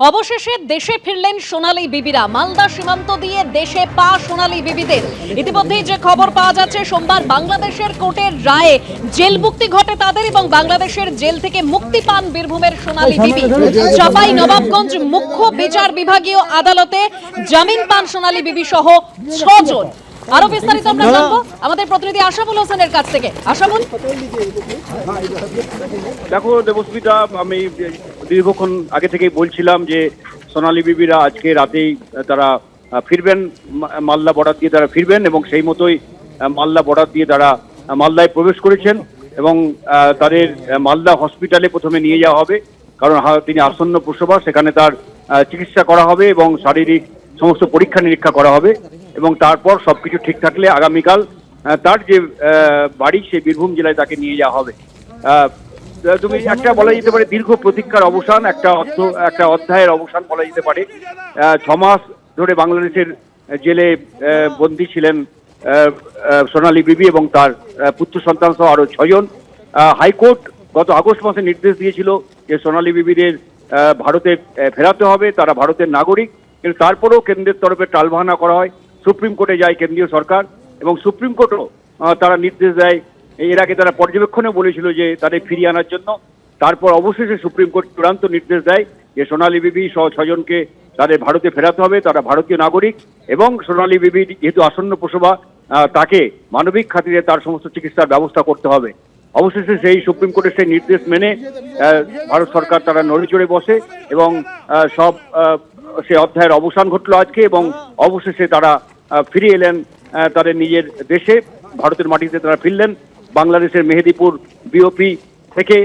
অবশেষে দেশে ফিরলেন সোনালী বিবিরা। মালদা সীমান্ত দিয়ে দেশে পা সোনালী বিবিদের। ইতিমধ্যেই যে খবর পাওয়া যাচ্ছে, সোমবার বাংলাদেশের কোর্টের রায়ে জেল মুক্তি ঘটে তাদের এবং বাংলাদেশের জেল থেকে মুক্তি পান বীরভূমের সোনালী বিবি। চাঁপাই নবাবগঞ্জ মুখ্য বিচার বিভাগীয় আদালতে জামিন পান সোনালী বিবি সহ 6 জন। আরো বিস্তারিত আমরা জানবো আমাদের প্রতিনিধি আশাবুল হোসেনের কাছ থেকে। আশাবুল, দেখো দেবস্মিতা, আমি দীর্ঘক্ষণ আগে থেকেই বলছিলাম যে সোনালী বিবিরা আজকে রাতেই তারা ফিরবেন, মালদা বর্ডার দিয়ে তারা ফিরবেন এবং সেই মতোই মালদা বর্ডার দিয়ে তারা মালদায় প্রবেশ করেছেন এবং তাদের মালদা হসপিটালে প্রথমে নিয়ে যাওয়া হবে, কারণ তিনি আসন্ন প্রসবা, সেখানে তার চিকিৎসা করা হবে এবং শারীরিক সমস্ত পরীক্ষা নিরীক্ষা করা হবে এবং তারপর সবকিছু ঠিক থাকলে আগামীকাল তার যে বাড়ি সেই বীরভূম জেলায় তাকে নিয়ে যাওয়া হবে। তুমি একটা বলা যেতে পারে দীর্ঘ প্রতীক্ষার অবসান, একটা অধ্যায়ের অবসান বলা যেতে পারে। 6 মাস ধরে বাংলাদেশের জেলে বন্দী ছিলেন সোনালী বিবি এবং তার পুত্র সন্তান সহ আরো 6 জন। হাইকোর্ট গত আগস্ট মাসে নির্দেশ দিয়েছিল যে সোনালী বিবিদের ভারতে ফেরাতে হবে, তারা ভারতের নাগরিক, কিন্তু তারপরেও কেন্দ্রের তরফে টালবাহানা করা হয়। সুপ্রিম কোর্টে যায় কেন্দ্রীয় সরকার এবং সুপ্রিম কোর্টও তারা নির্দেশ দেয়। এর আগে তারা পর্যবেক্ষণে বলেছিল যে তাদের ফিরিয়ে আনার জন্য। তারপর অবশেষে সুপ্রিম কোর্ট চূড়ান্ত নির্দেশ দেয় যে সোনালী বিবি সহ 6 জনকে তাদের ভারতে ফেরাতে হবে, তারা ভারতীয় নাগরিক এবং সোনালী বিবি যেহেতু আসন্ন প্রসবা, তাকে মানবিক খাতিরে তার সমস্ত চিকিৎসার ব্যবস্থা করতে হবে। অবশেষে সেই সুপ্রিম কোর্টের সেই নির্দেশ মেনে ভারত সরকার তারা নড়েচড়ে বসে এবং সব সে অধ্যায়ের অবসান ঘটলো আজকে এবং অবশেষে তারা ফিরে এলেন তাদের নিজের দেশে। ভারতের মাটিতে তারা ফিরলেন। বাংলাদেশের মেহেদিপুর বিওপি থেকে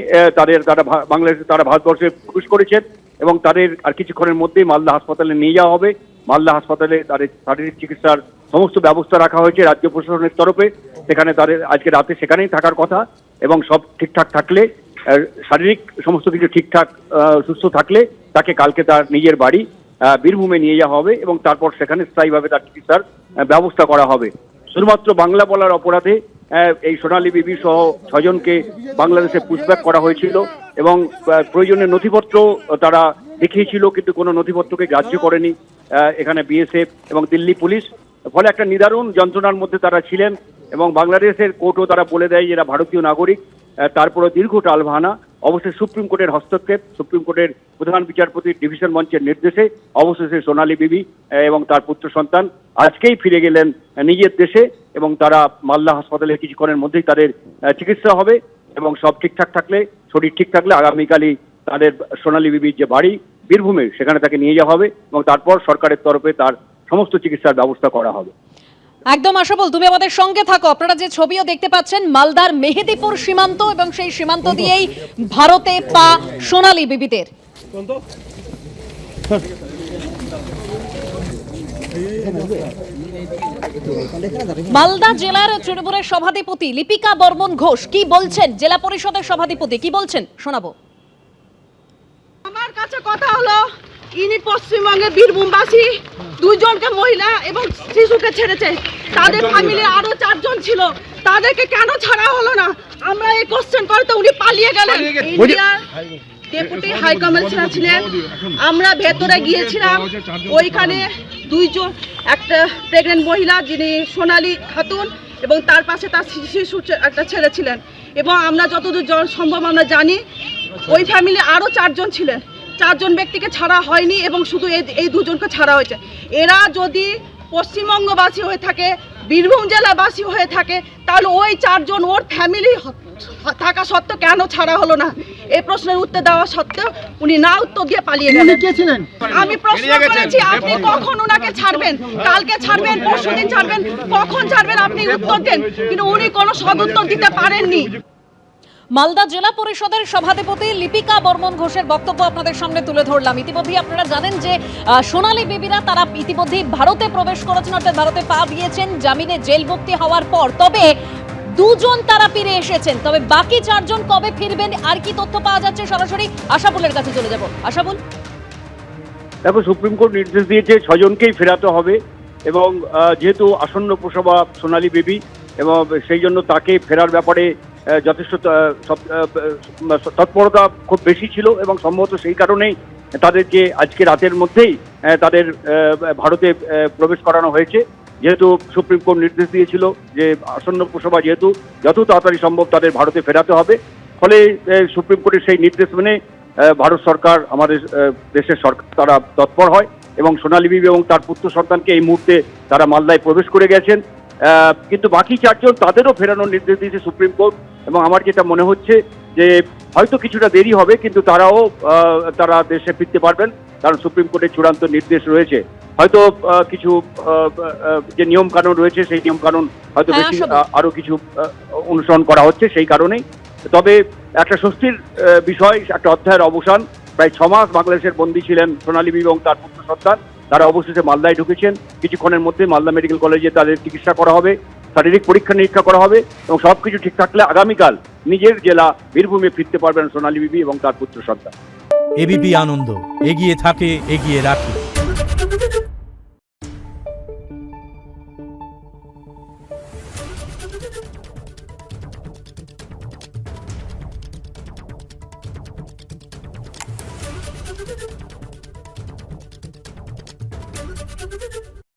তারা ভারতবর্ষে প্রবেশ করেছেন এবং তাদের আর কিছুক্ষণের মধ্যেই মালদা হাসপাতালে নিয়ে যাওয়া হবে। মালদা হাসপাতালে তাদের শারীরিক চিকিৎসার সমস্ত ব্যবস্থা রাখা হয়েছে রাজ্য প্রশাসনের তরফে। সেখানে তাদের আজকে রাতে সেখানেই থাকার কথা এবং সব ঠিকঠাক থাকলে, শারীরিক সমস্ত কিছু ঠিকঠাক সুস্থ থাকলে তাকে কালকে তার নিজের বাড়ি বীরভূমে নিয়ে যাওয়া হবে এবং তারপর সেখানে স্থায়ীভাবে তার চিকিৎসার ব্যবস্থা করা হবে। শুধুমাত্র বাংলা বলার অপরাধে এই সোনালী বিবি সহ 6 জনকে বাংলাদেশে পুশব্যাক করা হয়েছিল এবং প্রয়োজনীয় নথিপত্র তারা দেখিয়েছিল, কিন্তু কোনো নথিপত্রকে গ্রাহ্য করেনি এখানে বিএসএফ এবং দিল্লি পুলিশ। ফলে একটা নিদারুণ যন্ত্রণার মধ্যে তারা ছিলেন এবং বাংলাদেশের কোর্টও তারা বলে দেয় যে এরা ভারতীয় নাগরিক। তারপরে দীর্ঘ টালবাহানা, অবশ্যই সুপ্রিম কোর্টের হস্তক্ষেপ, সুপ্রিম কোর্টের প্রধান বিচারপতির ডিভিশন মঞ্চের নির্দেশে অবশেষে সোনালী বিবি এবং তার পুত্র সন্তান আজকেই ফিরে গেলেন নিজের দেশে এবং তারা মালদা হাসপাতালে কিছুক্ষণের মধ্যেই তাদের চিকিৎসা হবে এবং সব ঠিকঠাক থাকলে, শরীর ঠিক থাকলে আগামীকালই তাদের সোনালী বিবির যে বাড়ি বীরভূমে সেখানে তাকে নিয়ে যাওয়া হবে এবং তারপর সরকারের তরফে তার সমস্ত চিকিৎসার ব্যবস্থা করা হবে। একদম আশাবুল, তুমি আমাদের সঙ্গে থাকো। আপনারা যে ছবিও দেখতে পাচ্ছেন মালদার মেহেদিপুর সীমান্ত এবং সেই সীমান্ত দিয়েই ভারতে পা সোনালী বিবিদের। মালদা জেলার তৃণমূলের সভাধিপতি লিপিকা বর্মন ঘোষ কি বলছেন, জেলা পরিষদের সভাধিপতি কি বলছেন শোনাবো। আমার কাছে কথা হলো, ইনি পশ্চিমবঙ্গের বীরভূমবাসী 2 জনকে মহিলা এবং শিশুকে ছেড়েছে। তাদের ফ্যামিলি আরো 4 জন ছিল, তাদেরকে কেন ছাড়া হলো না? আমরা এই কোশ্চেন করতে উনি পালিয়ে গেলেন। ইন্ডিয়ার ডেপুটি হাই কমিশনার ছিলেন, আমরা ভেতরে গিয়েছিলাম। ওইখানে 2 জন, একটা প্রেগনেন্ট মহিলা যিনি সোনালী খাতুন এবং তার পাশে তার শিশু একটা ছেলে ছিলেন এবং আমরা যতদূর সম্ভব আমরা জানি ওই ফ্যামিলি আরো 4 জন ছিলেন। 4 জন ব্যক্তিকে ছাড়া হয়নি এবং শুধু এই 2 জনকে ছাড়া হয়েছে। এরা যদি পশ্চিমবঙ্গবাসী হয়ে থাকে, বীরভূম জেলাবাসী হয়ে থাকে, তাহলে ওই 4 জন ওর ফ্যামিলি থাকা সত্ত্বেও কেন ছাড়া হলো না? এই প্রশ্নের উত্তর দেওয়া সত্ত্বেও উনি না উত্তর দিয়ে পালিয়ে গেলেন। আমি প্রশ্ন করেছি, আপনি কখন ওনাকে ছাড়বেন? কালকে ছাড়বেন, পরশুদিন ছাড়বেন, কখন ছাড়বেন আপনি উত্তর দেন, কিন্তু উনি কোনো সদুত্তর দিতে পারেননি। মালদা জেলা পরিষদের সভাধিপতি লিপিকা বর্মন ঘোষের বক্তব্য আপনাদের সামনে তুলে ধরলাম। ইতিমধ্যেই আপনারা জানেন যে সোনালী বিবিরা তারা ইতিমধ্যেই ভারতে প্রবেশ করেছেন, অর্থাৎ ভারতে পা দিয়েছেন জামিনে জেল মুক্তি হওয়ার পর। তবে 2 জন তারা ফিরে এসেছেন, তবে বাকি 4 জন কবে ফিরবেন আর কি তথ্য পাওয়া যাচ্ছে সরাসরি আশাবুলের কাছে চলে যাব। আশাবুল, দেখো সুপ্রিম কোর্ট নির্দেশ দিয়েছে 6 জনকেই ফেরাতে হবে এবং যেহেতু আসন্ন প্রসবা সোনালী বিবি এবং সেই জন্য তাকে ফেরার ব্যাপারে যথেষ্ট তৎপরতা খুব বেশি ছিল এবং সম্ভবত সেই কারণেই তাদেরকে আজকে রাতের মধ্যেই তাদের ভারতে প্রবেশ করানো হয়েছে, যেহেতু সুপ্রিম কোর্ট নির্দেশ দিয়েছিল যে আসন্ন প্রসবা যেহেতু যত তাড়াতাড়ি সম্ভব তাদের ভারতে ফেরাতে হবে। ফলে সুপ্রিম কোর্টের সেই নির্দেশ মেনে ভারত সরকার, আমাদের দেশের সরকার, তারা তৎপর হয় এবং সোনালী বিবি এবং তার পুত্র সন্তানকে এই মুহূর্তে তারা মালদায় প্রবেশ করে গেছেন। কিন্তু বাকি চারজন, তাদেরও ফেরানোর নির্দেশ দিয়েছে সুপ্রিম কোর্ট। এবং আমার যেটা মনে হচ্ছে যে হয়তো কিছুটা দেরি হবে, কিন্তু তারা দেশে ফিরতে পারবেন, কারণ সুপ্রিম কোর্টের চূড়ান্ত নির্দেশ রয়েছে। হয়তো কিছু যে নিয়ম কানুন রয়েছে সেই নিয়ম কানুন হয়তো বেশি আরো কিছু অনুসরণ করা হচ্ছে সেই কারণেই। তবে একটা স্বস্তির বিষয়, একটা অধ্যায়ের অবসান। প্রায় 6 মাস বাংলাদেশের বন্দী ছিলেন সোনালী বিবি এবং তার পুত্র সন্তান। তারা অবশেষে মালদায় ঢুকেছেন। কিছুক্ষণের মধ্যে মালদা মেডিকেল কলেজে তাদের চিকিৎসা করা হবে, শারীরিক পরীক্ষা নিরীক্ষা করা হবে এবং সবকিছু ঠিক থাকলে আগামীকাল নিজের জেলা বীরভূমে ফিরতে পারবেন সোনালী বিবি এবং তার পুত্র সন্তান। এবিপি আনন্দ, এগিয়ে থাকে, এগিয়ে রাখে।